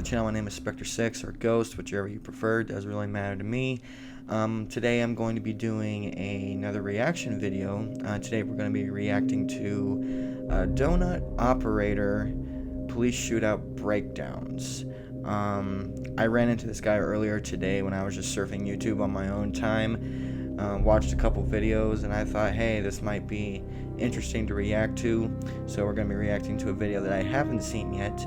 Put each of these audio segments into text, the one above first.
the channel. My name is Spectre 6 or Ghost, whichever you prefer. It doesn't really matter to me. Today I'm going to be doing another reaction video. Today we're going to be reacting to Donut Operator police shootout breakdowns. I ran into this guy earlier today when I was just surfing YouTube on my own time. Watched a couple videos and I thought, hey, this might be interesting to react to. So we're going to be reacting to a video that I haven't seen yet,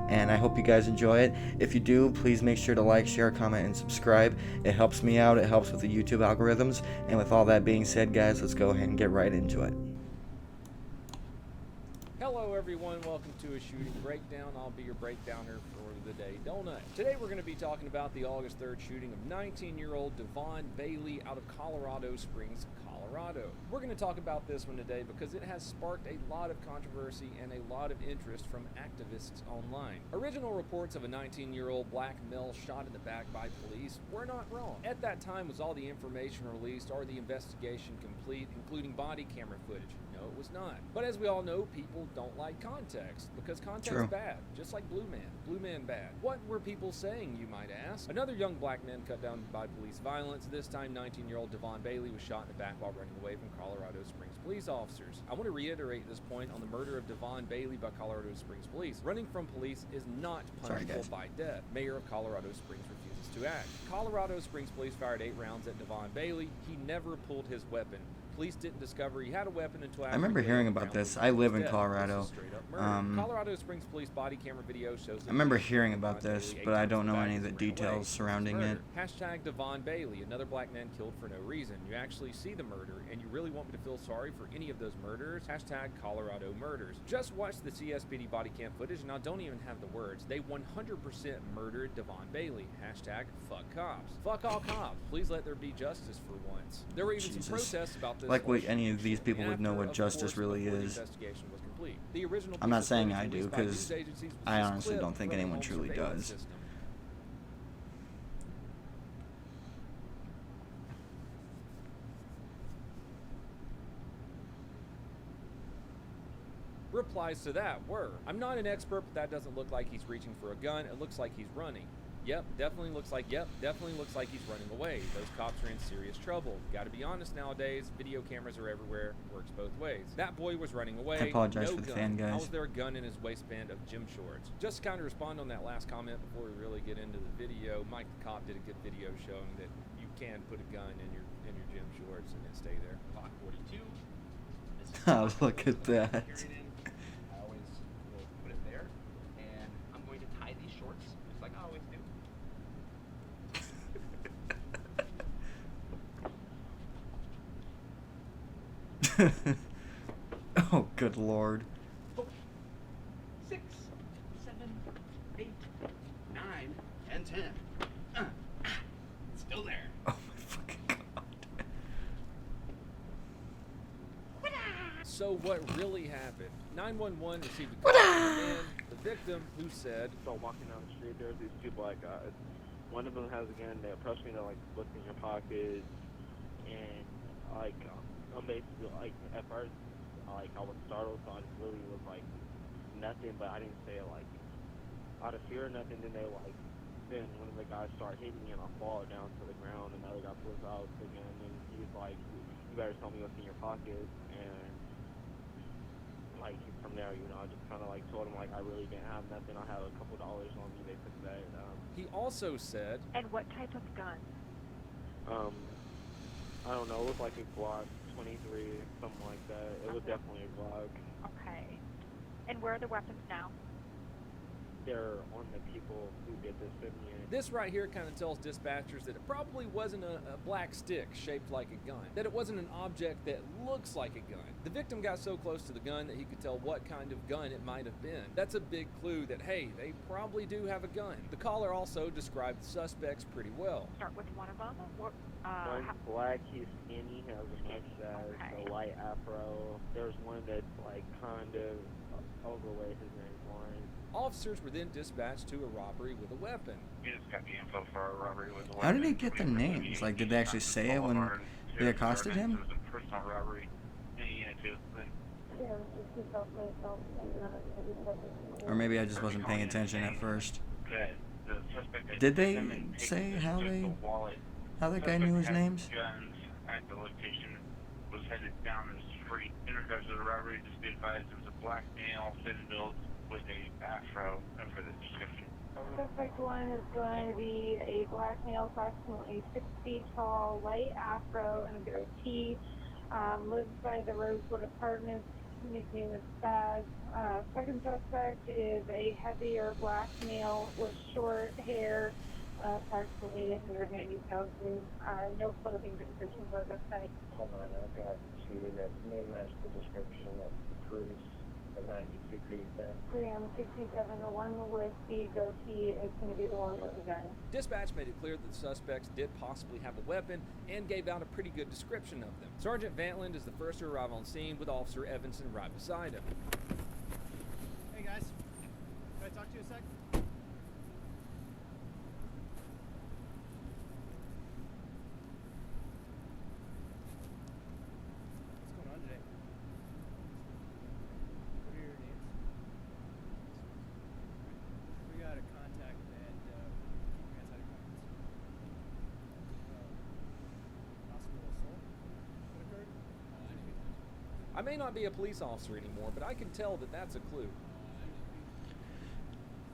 and I hope you guys enjoy it. If you do, please make sure to like, share, comment, and subscribe. It helps me out. It helps with the YouTube algorithms. And with all that being said, guys, let's go ahead and get right into it. Hello everyone, welcome to a shooting breakdown. I'll be your breakdowner for the day, Donut. Today we're going to be talking about the August 3rd shooting of 19-year-old Devon Bailey out of Colorado Springs, Colorado. We're going to talk about this one today because it has sparked a lot of controversy and a lot of interest from activists online. Original reports of a 19-year-old black male shot in the back by police were not wrong. At that time, was all the information released or the investigation complete, including body camera footage? No, it was not. But as we all know, people don't like context because context's bad, just like Blue Man. Blue Man bad. What were people saying, you might ask? Another young black man cut down by police violence. This time, 19-year-old Devon Bailey was shot in the back while running away from Colorado Springs police officers. I want to reiterate this point on the murder of Devon Bailey by Colorado Springs police. Running from police is not punishable by death. Mayor of Colorado Springs refuses to act. Colorado Springs police fired 8 rounds at Devon Bailey. He never pulled his weapon. Police didn't discover he had a weapon until after. I remember hearing about this. I live in Colorado. Colorado Springs police body camera video shows. I remember hearing about this, but I don't know any of the details surrounding it. Hashtag Devon Bailey, another black man killed for no reason. You actually see the murder, and you really want me to feel sorry for any of those murderers? Hashtag Colorado murders. Just watch the CSPD body cam footage, and I don't even have the words. They 100% murdered Devon Bailey. Hashtag fuck cops. Fuck all cops. Please let there be justice for once. There were even some protests about this. Like what any of these people would know what justice really is. I'm not saying I do, because I honestly don't think anyone truly does. Replies to that were, I'm not an expert, but that doesn't look like he's reaching for a gun. It looks like he's running. Yep, definitely looks like he's running away. Those cops are in serious trouble. Gotta be honest nowadays, video cameras are everywhere. Works both ways. That boy was running away. I apologize for the fan, guys. How was there a gun in his waistband of gym shorts? Just to kind of respond on that last comment before we really get into the video, Mike the Cop did a good video showing that you can put a gun in your gym shorts and it stay there. Clock 42. Oh, look at that. I always will put it there, and I'm going to tie these shorts just like I always do. Oh, good lord. 6, 7, 8, 9, and 10. It's still there. Oh my fucking god. So what really happened? 911 received a call from the man, the victim, who said, So walking down the street, there's these 2 black guys. One of them has a gun. They approached me to like look in your pocket, and like I'm basically like at first like I was startled, so I just really was like nothing, but I didn't say it like out of fear or nothing. Then one of the guys started hitting me and I fall down to the ground, and the other guy pulls out the gun and he was like, "You better tell me what's in your pocket." And like from there, you know, I just kind of like told him like I really didn't have nothing. I had a couple dollars on me. They took that. He also said, And what type of gun? I don't know. It was like a Glock 23, something like that. It was definitely a Glock. Okay. And where are the weapons now? They're on the people who did this to me. this right here kind of tells dispatchers that it probably wasn't a black stick shaped like a gun, that it wasn't an object that looks like a gun. The victim got so close to the gun that he could tell what kind of gun it might have been. That's a big clue that, hey, they probably do have a gun. The caller also described the suspects pretty well. Start with one of them. One's black, he's skinny, has a mustache, a light afro. There's one that's like kind of overweight, his name's Warren. Officers were then dispatched to a robbery with a weapon. We just got the info for a robbery with a weapon. How did he get the names? Like, did they actually say it when they accosted him? It was a personal robbery. Or maybe I just wasn't paying attention at first. Okay. suspect had Did hit they them and say taken how just they the wallet. how that guy Suspect knew his had names? guns at the location, was headed down the street. In regards to the robbery, just be advised it was a black male, thin built, with a afro, for the description. Suspect 1 is going to be a black male, approximately 6 feet tall, light afro, and a goatee. Lives by the Rosewood Apartments. His name is Spaz. Second suspect is a heavier black male with short hair, approximately 190 pounds. No clothing descriptions of the site. Hold on, I've got two that may match the description of Cruz at 90 degrees there. 67, the one with the goatee is going to be the one with the gun. Dispatch made it clear that the suspects did possibly have a weapon and gave out a pretty good description of them. Sergeant Vantland is the first to arrive on scene with Officer Evanson right beside him. Hey guys, can I talk to you a sec? What's going on today? What are your names? We got a contact and we guys had a conference. Possible assault that occurred? I may not be a police officer anymore, but I can tell that that's a clue.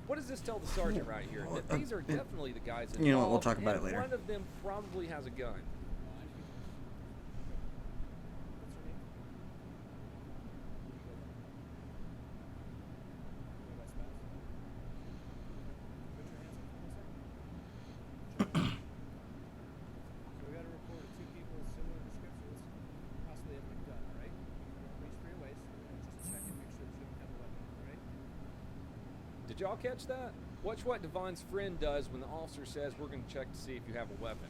What does this tell the sergeant right here? That these are definitely the guys involved. You know what, we'll talk about it and later. One of them probably has a gun. What's your name? Go by Spaz. Put your hands up for a second. So we got a report of two people with similar descriptions, possibly having a gun, alright? Don't reach for your waist. Just check and make sure that you don't have a weapon, alright? Did y'all catch that? Watch what Devon's friend does when the officer says we're going to check to see if you have a weapon.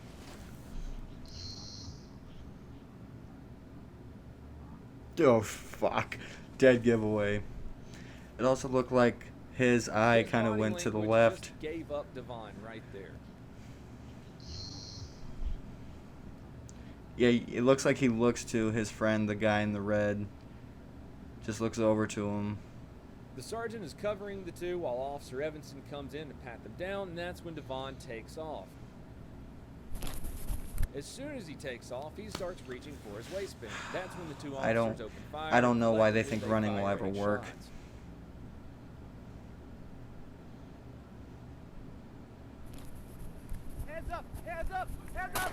Oh fuck. Dead giveaway. It also looked like his eye His kind of body went to the language left. just gave up Devon right there. Yeah, it looks like he looks to his friend, the guy in the red. Just looks over to him. The sergeant is covering the two while Officer Evanson comes in to pat them down, and that's when Devon takes off. As soon as he takes off, he starts reaching for his waistband. That's when the two I don't- officers open fire. I don't know why they Collectively, think running will fire ever 8 work. shots. Hands up! Hands up! Hands up!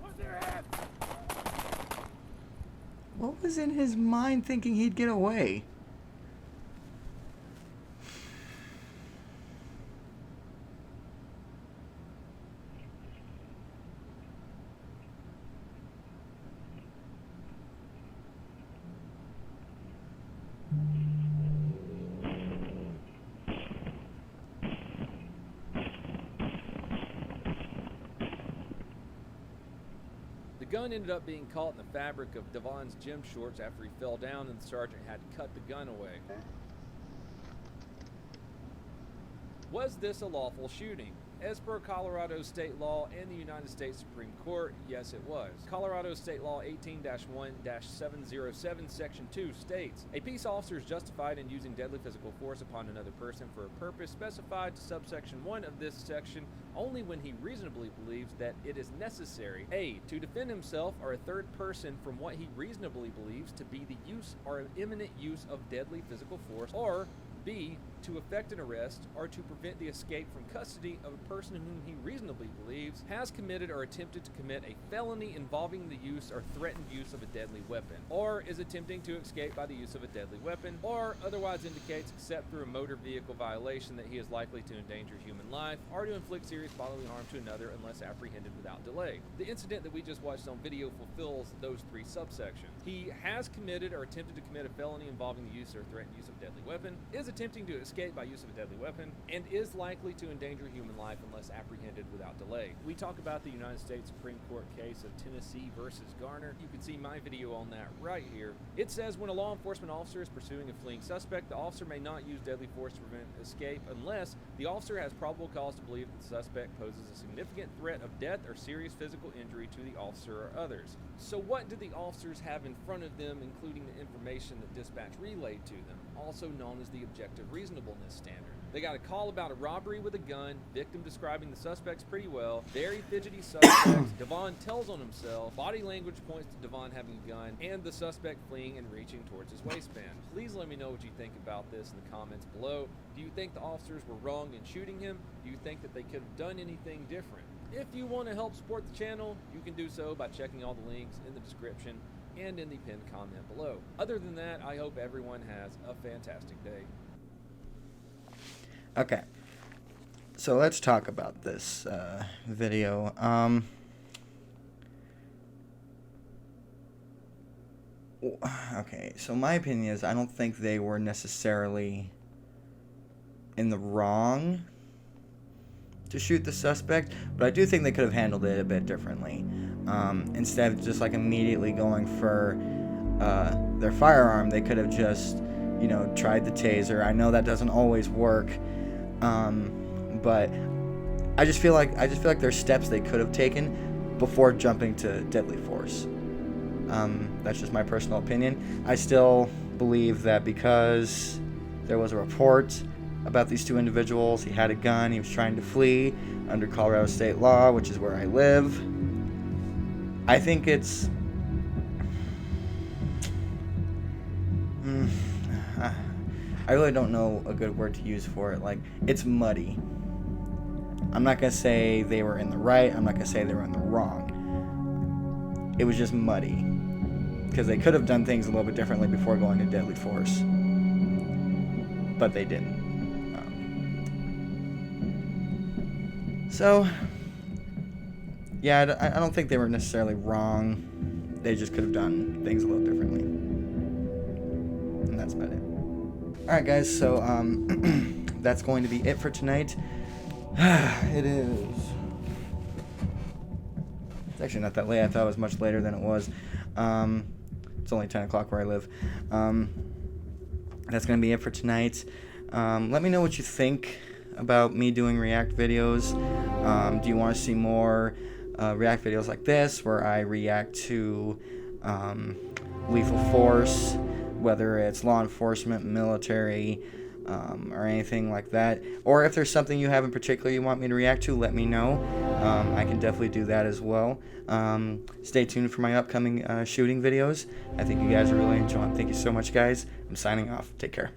Put your hands! What was in his mind thinking he'd get away? The gun ended up being caught in the fabric of Devon's gym shorts after he fell down, and the sergeant had to cut the gun away. Was this a lawful shooting? As per Colorado state law and the United States Supreme Court, yes it was. Colorado state law 18-1-707 section 2 states, a peace officer is justified in using deadly physical force upon another person for a purpose specified to subsection 1 of this section only when he reasonably believes that it is necessary, A, to defend himself or a third person from what he reasonably believes to be the use or imminent use of deadly physical force, or B, to effect an arrest or to prevent the escape from custody of a person whom he reasonably believes has committed or attempted to commit a felony involving the use or threatened use of a deadly weapon, or is attempting to escape by the use of a deadly weapon, or otherwise indicates, except through a motor vehicle violation, that he is likely to endanger human life or to inflict serious bodily harm to another unless apprehended without delay. The incident that we just watched on video fulfills those three subsections. He has committed or attempted to commit a felony involving the use or threatened use of a deadly weapon, is attempting to escape escape by use of a deadly weapon, and is likely to endanger human life unless apprehended without delay. We talk about the United States Supreme Court case of Tennessee versus Garner. You can see my video on that right here. It says when a law enforcement officer is pursuing a fleeing suspect, the officer may not use deadly force to prevent escape unless the officer has probable cause to believe that the suspect poses a significant threat of death or serious physical injury to the officer or others. So what did the officers have in front of them, including the information that dispatch relayed to them, also known as the objective reasonableness standard? They got a call about a robbery with a gun, victim describing the suspects pretty well, very fidgety suspects, Devon tells on himself, body language points to Devon having a gun, and the suspect fleeing and reaching towards his waistband. Please let me know what you think about this in the comments below. Do you think the officers were wrong in shooting him? Do you think that they could have done anything different? If you want to help support the channel, you can do so by checking all the links in the description and in the pinned comment below. Other than that, I hope everyone has a fantastic day. Okay, so let's talk about this video. Okay, so my opinion is I don't think they were necessarily in the wrong to shoot the suspect, but I do think they could have handled it a bit differently. Instead of just like immediately going for their firearm, they could have just, you know, tried the taser. I know that doesn't always work, but I just feel like there's steps they could have taken before jumping to deadly force. That's just my personal opinion. I still believe that because there was a report about these two individuals, he had a gun, he was trying to flee under Colorado state law, which is where I live. I think it's I really don't know a good word to use for it. Like, it's muddy. I'm not gonna say they were in the right, I'm not gonna say they were in the wrong. It was just muddy, because they could have done things a little bit differently before going to deadly force, but they didn't. So, yeah, I don't think they were necessarily wrong. They just could have done things a little differently. And that's about it. Alright guys, so that's going to be it for tonight. It is... It's actually not that late. I thought it was much later than it was. It's only 10 o'clock where I live. That's going to be it for tonight. Let me know what you think about me doing react videos. Do you want to see more react videos like this, where I react to lethal force, whether it's law enforcement, military, or anything like that? Or if there's something you have in particular you want me to react to, let me know. I can definitely do that as well. Stay tuned for my upcoming shooting videos. I think you guys are really enjoying. Thank you so much, guys. I'm signing off. Take care.